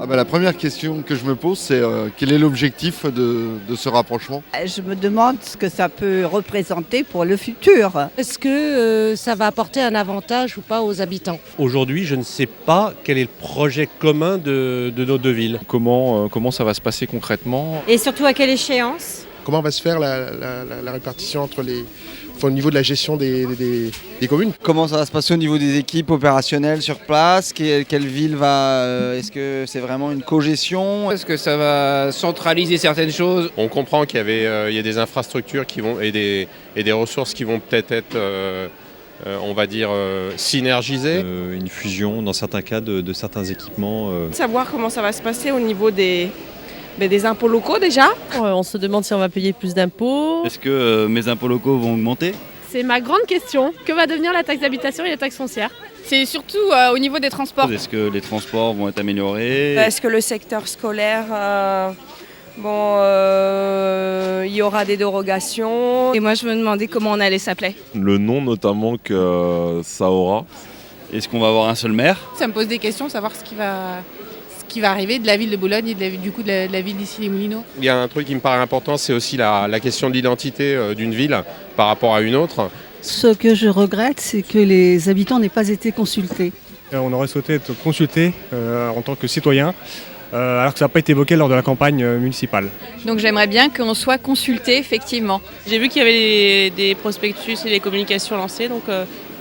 La première question que je me pose, c'est quel est l'objectif de ce rapprochement? Je me demande ce que ça peut représenter pour le futur. Est-ce que ça va apporter un avantage ou pas aux habitants? Aujourd'hui, je ne sais pas quel est le projet commun de nos deux villes. Comment ça va se passer concrètement? Et surtout à quelle échéance? Comment va se faire la répartition entre au niveau de la gestion des communes? Comment ça va se passer au niveau des équipes opérationnelles sur place? Quelle ville va... Est-ce que c'est vraiment une cogestion? Est-ce que ça va centraliser certaines choses? On comprend qu'il y a des infrastructures qui vont, et des ressources qui vont peut-être être, on va dire, synergisées. Une fusion dans certains cas de certains équipements. Savoir comment ça va se passer au niveau des impôts locaux déjà. On se demande si on va payer plus d'impôts. Est-ce que mes impôts locaux vont augmenter? C'est ma grande question. Que va devenir la taxe d'habitation et la taxe foncière? C'est surtout au niveau des transports. Est-ce que les transports vont être améliorés? Est-ce que le secteur scolaire, il y aura des dérogations? Et moi je me demandais comment on allait s'appeler. Le nom notamment que ça aura. Est-ce qu'on va avoir un seul maire? Ça me pose des questions, savoir ce qui va arriver de la ville de Boulogne et de la ville d'Issy-les-Moulineaux. Il y a un truc qui me paraît important, c'est aussi la question de l'identité d'une ville par rapport à une autre. Ce que je regrette, c'est que les habitants n'aient pas été consultés. On aurait souhaité être consulté en tant que citoyen, alors que ça n'a pas été évoqué lors de la campagne municipale. Donc j'aimerais bien qu'on soit consulté effectivement. J'ai vu qu'il y avait des prospectus et des communications lancées,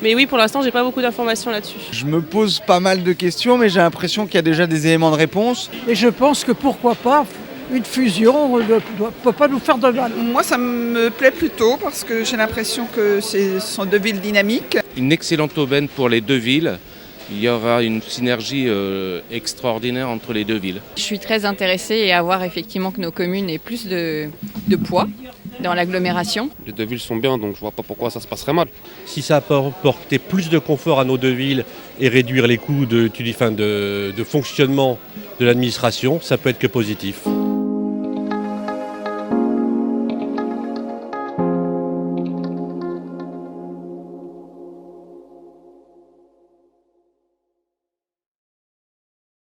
mais oui, pour l'instant, j'ai pas beaucoup d'informations là-dessus. Je me pose pas mal de questions, mais j'ai l'impression qu'il y a déjà des éléments de réponse. Et je pense que pourquoi pas, une fusion ne peut pas nous faire de mal. Moi, ça me plaît plutôt parce que j'ai l'impression que ce sont deux villes dynamiques. Une excellente aubaine pour les deux villes. Il y aura une synergie extraordinaire entre les deux villes. Je suis très intéressée et à voir effectivement que nos communes aient plus de poids dans l'agglomération. Les deux villes sont bien, donc je vois pas pourquoi ça se passerait mal. Si ça apporter plus de confort à nos deux villes et réduire les coûts de fonctionnement de l'administration, ça peut être que positif.